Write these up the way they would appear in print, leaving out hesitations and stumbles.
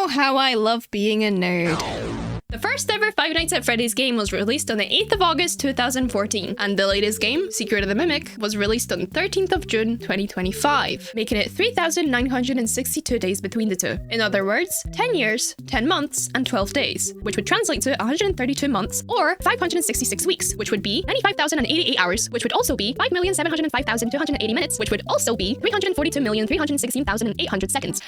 Oh, how I love being a nerd. The first ever Five Nights at Freddy's game was released on the 8th of August 2014, and the latest game, Secret of the Mimic, was released on 13th of June 2025, making it 3,962 days between the two. In other words, 10 years, 10 months, and 12 days, which would translate to 132 months, or 566 weeks, which would be 95,088 hours, which would also be 5,705,280 minutes, which would also be 342,316,800 seconds.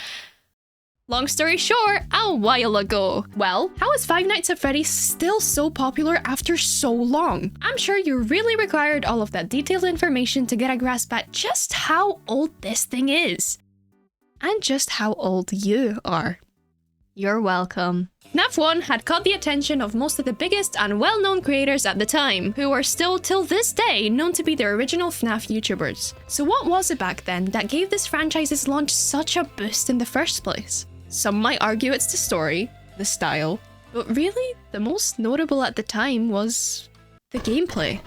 Long story short, a while ago. Well, how is Five Nights at Freddy's still so popular after so long? I'm sure you really required all of that detailed information to get a grasp at just how old this thing is. And just how old you are. You're welcome. FNAF 1 had caught the attention of most of the biggest and well-known creators at the time, who are still till this day known to be the original FNAF YouTubers. So what was it back then that gave this franchise's launch such a boost in the first place? Some might argue it's the story, the style, but really, the most notable at the time was the gameplay.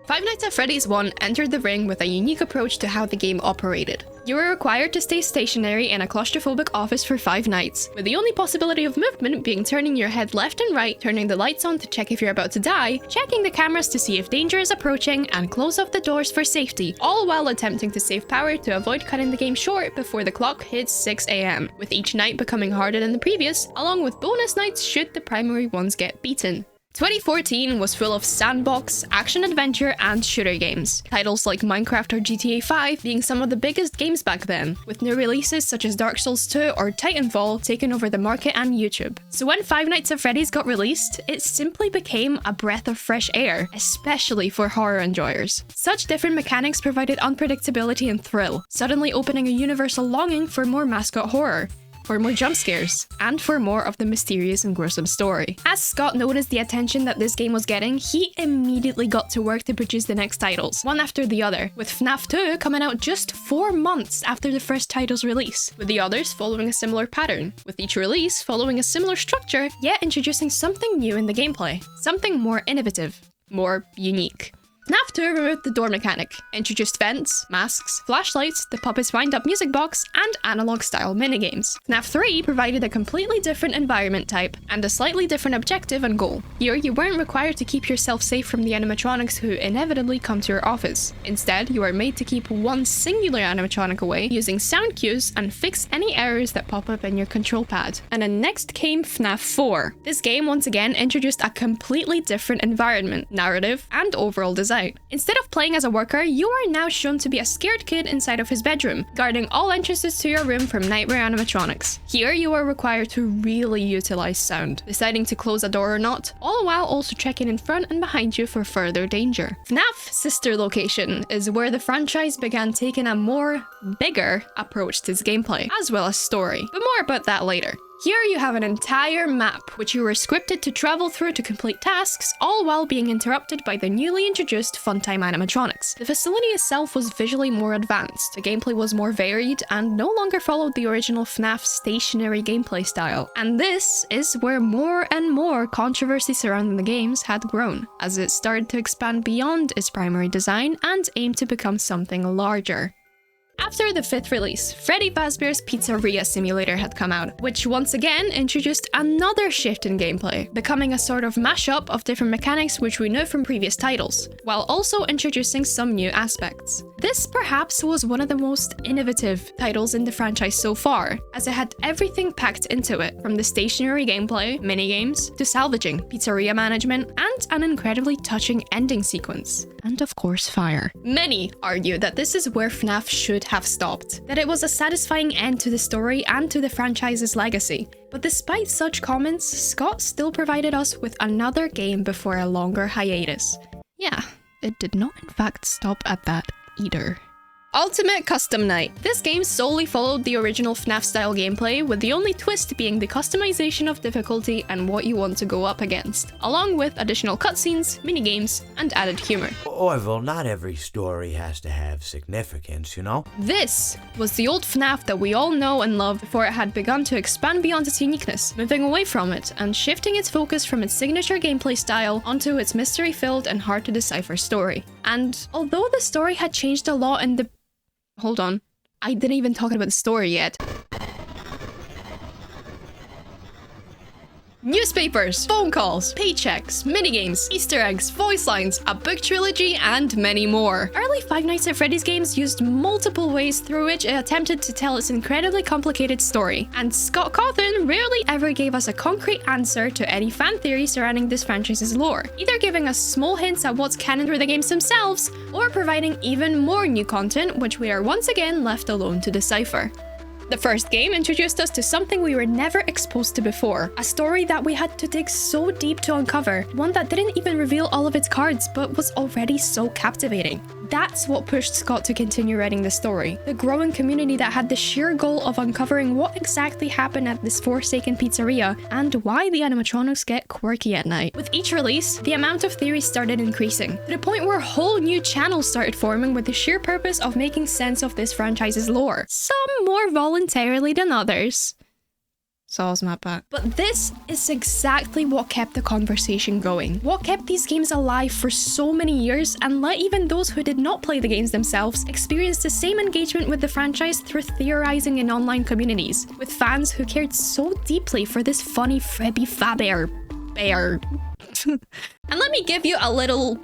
Five Nights at Freddy's 1 entered the ring with a unique approach to how the game operated. You were required to stay stationary in a claustrophobic office for 5 nights, with the only possibility of movement being turning your head left and right, turning the lights on to check if you're about to die, checking the cameras to see if danger is approaching, and close off the doors for safety, all while attempting to save power to avoid cutting the game short before the clock hits 6 AM, with each night becoming harder than the previous, along with bonus nights should the primary ones get beaten. 2014 was full of sandbox, action-adventure, and shooter games. Titles like Minecraft or GTA 5 being some of the biggest games back then, with new releases such as Dark Souls 2 or Titanfall taking over the market and YouTube. So when Five Nights at Freddy's got released, it simply became a breath of fresh air, especially for horror enjoyers. Such different mechanics provided unpredictability and thrill, suddenly opening a universal longing for more mascot horror, for more jump scares, and for more of the mysterious and gruesome story. As Scott noticed the attention that this game was getting, he immediately got to work to produce the next titles, one after the other, with FNAF 2 coming out just 4 months after the first title's release, with the others following a similar pattern, with each release following a similar structure, yet introducing something new in the gameplay, something more innovative, more unique. FNAF 2 removed the door mechanic, introduced vents, masks, flashlights, the puppet's wind-up music box, and analog-style minigames. FNAF 3 provided a completely different environment type, and a slightly different objective and goal. Here, you weren't required to keep yourself safe from the animatronics who inevitably come to your office. Instead, you are made to keep one singular animatronic away, using sound cues, and fix any errors that pop up in your control pad. And then next came FNAF 4. This game once again introduced a completely different environment, narrative, and overall design. Instead of playing as a worker, you are now shown to be a scared kid inside of his bedroom, guarding all entrances to your room from nightmare animatronics. Here, you are required to really utilize sound, deciding to close a door or not, all while also checking in front and behind you for further danger. FNAF Sister Location is where the franchise began taking a more bigger approach to its gameplay, as well as story, but more about that later. Here you have an entire map, which you were scripted to travel through to complete tasks, all while being interrupted by the newly introduced Funtime animatronics. The facility itself was visually more advanced, the gameplay was more varied, and no longer followed the original FNAF stationary gameplay style. And this is where more and more controversy surrounding the games had grown, as it started to expand beyond its primary design and aim to become something larger. After the 5th release, Freddy Fazbear's Pizzeria Simulator had come out, which once again introduced another shift in gameplay, becoming a sort of mashup of different mechanics which we know from previous titles, while also introducing some new aspects. This perhaps was one of the most innovative titles in the franchise so far, as it had everything packed into it, from the stationary gameplay, minigames, to salvaging, pizzeria management, and an incredibly touching ending sequence. And of course, fire. Many argue that this is where FNAF should have stopped, that it was a satisfying end to the story and to the franchise's legacy. But despite such comments, Scott still provided us with another game before a longer hiatus. Yeah, it did not in fact stop at that either. Ultimate Custom Night. This game solely followed the original FNAF-style gameplay, with the only twist being the customization of difficulty and what you want to go up against, along with additional cutscenes, minigames, and added humor. Orville, not every story has to have significance, you know? This was the old FNAF that we all know and love before it had begun to expand beyond its uniqueness, moving away from it and shifting its focus from its signature gameplay style onto its mystery-filled and hard-to-decipher story. And although the story had changed a lot in the... Hold on. I didn't even talk about the story yet. Newspapers, phone calls, paychecks, minigames, Easter eggs, voice lines, a book trilogy, and many more. Early Five Nights at Freddy's games used multiple ways through which it attempted to tell its incredibly complicated story, and Scott Cawthon rarely ever gave us a concrete answer to any fan theory surrounding this franchise's lore, either giving us small hints at what's canon through the games themselves, or providing even more new content which we are once again left alone to decipher. The first game introduced us to something we were never exposed to before, a story that we had to dig so deep to uncover, one that didn't even reveal all of its cards but was already so captivating. That's what pushed Scott to continue writing the story, the growing community that had the sheer goal of uncovering what exactly happened at this forsaken pizzeria and why the animatronics get quirky at night. With each release, the amount of theories started increasing, to the point where whole new channels started forming with the sheer purpose of making sense of this franchise's lore. Some more voluntarily than others. Saul's my back. But this is exactly what kept the conversation going. What kept these games alive for so many years and let even those who did not play the games themselves experience the same engagement with the franchise through theorizing in online communities, with fans who cared so deeply for this funny Freddy bear. And let me give you a little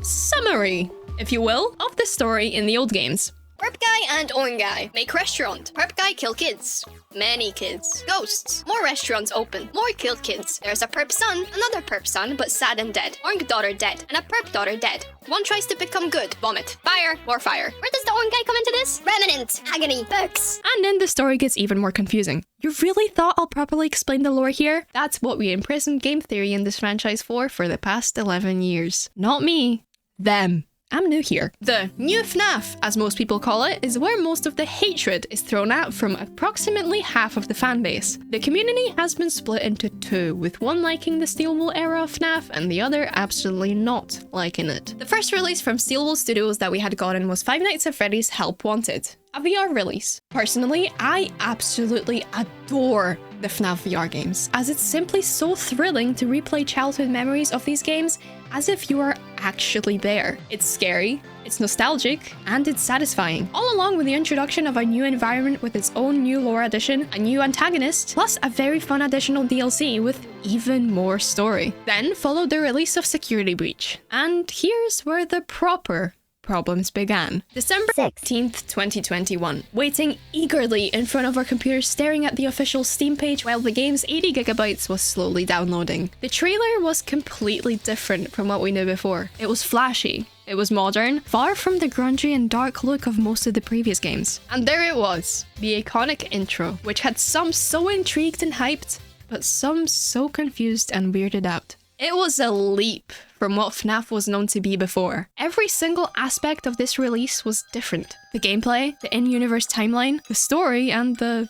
summary, if you will, of the story in the old games. Perp guy and own guy make restaurant. Perp guy kill kids. Many kids. Ghosts. More restaurants open. More killed kids. There's a perp son, another perp son, but sad and dead. Orange daughter dead, and a perp daughter dead. One tries to become good. Vomit. Fire. More fire. Where does the own guy come into this? Remnant. Agony. Books. And then the story gets even more confusing. You really thought I'll properly explain the lore here? That's what we imprisoned game theory in this franchise for the past 11 years. Not me. Them. I'm new here. The new FNAF, as most people call it, is where most of the hatred is thrown at from approximately half of the fanbase. The community has been split into two, with one liking the Steelwool era of FNAF and the other absolutely not liking it. The first release from Steelwool Studios that we had gotten was Five Nights at Freddy's Help Wanted, a VR release. Personally, I absolutely adore the FNAF VR games, as it's simply so thrilling to replay childhood memories of these games as if you are actually there. It's scary, it's nostalgic, and it's satisfying, all along with the introduction of a new environment with its own new lore addition, a new antagonist, plus a very fun additional DLC with even more story. Then followed the release of Security Breach, and here's where the proper problems began. December 16th, 2021. Waiting eagerly in front of our computers, staring at the official Steam page while the game's 80 gigabytes was slowly downloading. The trailer was completely different from what we knew before. It was flashy. It was modern, far from the grungy and dark look of most of the previous games. And there it was, the iconic intro, which had some so intrigued and hyped, but some so confused and weirded out. It was a leap from what FNAF was known to be before. Every single aspect of this release was different. The gameplay, the in-universe timeline, the story, and the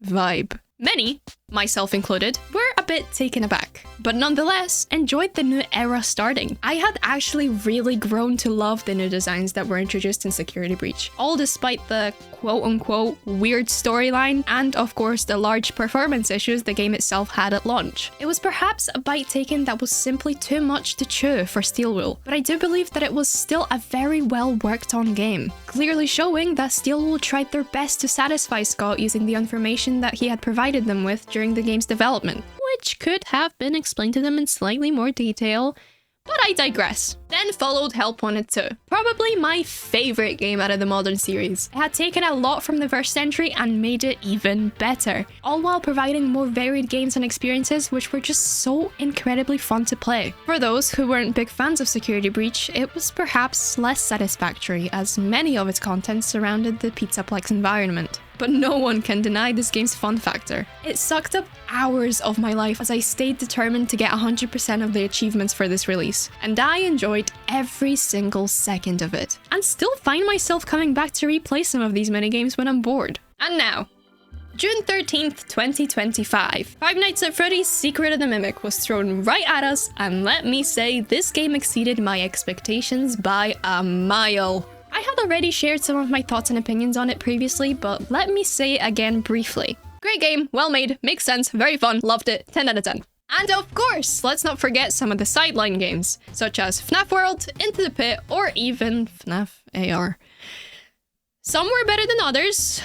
vibe. Many, myself included, were a bit taken aback, but nonetheless enjoyed the new era starting. I had actually really grown to love the new designs that were introduced in Security Breach, all despite the quote-unquote weird storyline and of course the large performance issues the game itself had at launch. It was perhaps a bite taken that was simply too much to chew for Steelwool, but I do believe that it was still a very well worked on game, clearly showing that Steelwool tried their best to satisfy Scott using the information that he had provided them with during the game's development, which could have been explained to them in slightly more detail, but I digress. Then followed Help Wanted 2, probably my favorite game out of the modern series. It had taken a lot from the first entry and made it even better, all while providing more varied games and experiences which were just so incredibly fun to play. For those who weren't big fans of Security Breach, it was perhaps less satisfactory as many of its content surrounded the Pizzaplex environment. But no one can deny this game's fun factor. It sucked up hours of my life as I stayed determined to get 100% of the achievements for this release, and I enjoyed every single second of it, and still find myself coming back to replay some of these minigames when I'm bored. And now, June 13th, 2025. Five Nights at Freddy's Secret of the Mimic was thrown right at us, and let me say, this game exceeded my expectations by a mile. I had already shared some of my thoughts and opinions on it previously, but let me say it again briefly. Great game, well made, makes sense, very fun, loved it, 10 out of 10. And of course, let's not forget some of the sideline games, such as FNAF World, Into the Pit, or even FNAF AR. Some were better than others,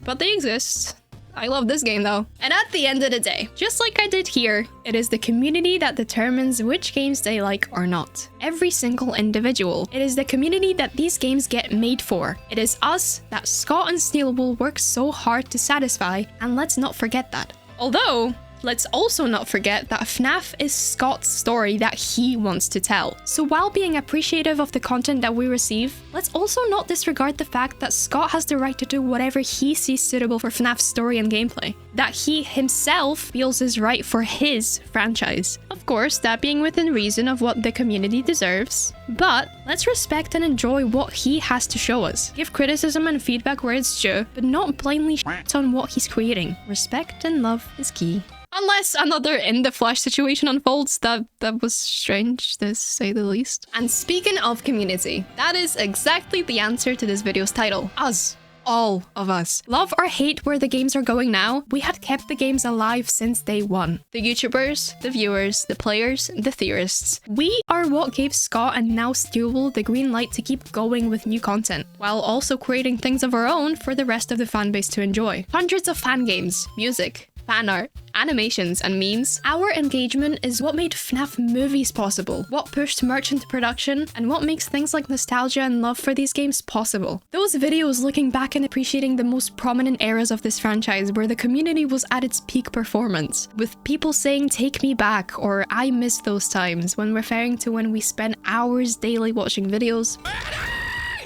but they exist. I love this game though. And at the end of the day, just like I did here, it is the community that determines which games they like or not. Every single individual. It is the community that these games get made for. It is us that Scott and Steel will work so hard to satisfy, and let's not forget that. Although, let's also not forget that FNAF is Scott's story that he wants to tell. So while being appreciative of the content that we receive, let's also not disregard the fact that Scott has the right to do whatever he sees suitable for FNAF's story and gameplay. That he himself feels is right for his franchise. Of course, that being within reason of what the community deserves. But let's respect and enjoy what he has to show us. Give criticism and feedback where it's due, but not blindly shit on what he's creating. Respect and love is key. Unless another in the flesh situation unfolds, that was strange to say the least. And speaking of community, that is exactly the answer to this video's title. Us. All of us. Love or hate where the games are going now, we had kept the games alive since day one. The YouTubers, the viewers, the players, the theorists. We are what gave Scott and now Steel the green light to keep going with new content, while also creating things of our own for the rest of the fanbase to enjoy. Hundreds of fan games, music, fan art, animations, and memes. Our engagement is what made FNAF movies possible, what pushed merch into production, and what makes things like nostalgia and love for these games possible. Those videos looking back and appreciating the most prominent eras of this franchise where the community was at its peak performance, with people saying "take me back" or "I miss those times" when referring to when we spent hours daily watching videos,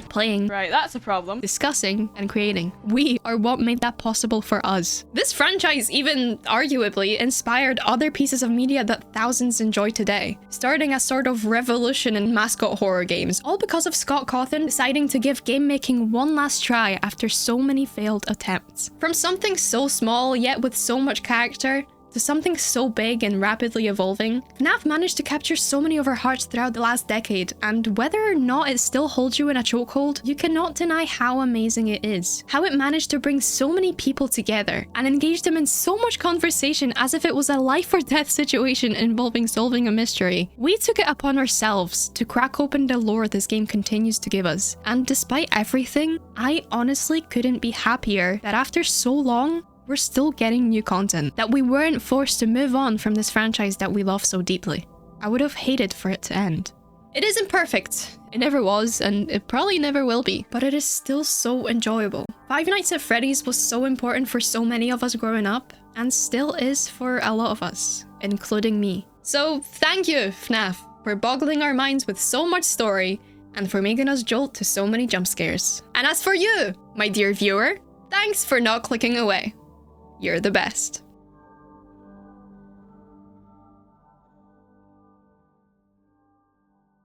playing, Right, that's a problem. discussing, and creating. We are what made that possible for us. This franchise even arguably inspired other pieces of media that thousands enjoy today, starting a sort of revolution in mascot horror games, all because of Scott Cawthon deciding to give game making one last try after so many failed attempts. From something so small yet with so much character, to something so big and rapidly evolving, FNAF managed to capture so many of our hearts throughout the last decade, and whether or not it still holds you in a chokehold, you cannot deny how amazing it is. How it managed to bring so many people together, and engage them in so much conversation as if it was a life or death situation involving solving a mystery. We took it upon ourselves to crack open the lore this game continues to give us, and despite everything, I honestly couldn't be happier that after so long, we're still getting new content, that we weren't forced to move on from this franchise that we love so deeply. I would have hated for it to end. It isn't perfect. It never was, and it probably never will be, but it is still so enjoyable. Five Nights at Freddy's was so important for so many of us growing up, and still is for a lot of us, including me. So thank you, FNAF, for boggling our minds with so much story, and for making us jolt to so many jump scares. And as for you, my dear viewer, thanks for not clicking away. You're the best.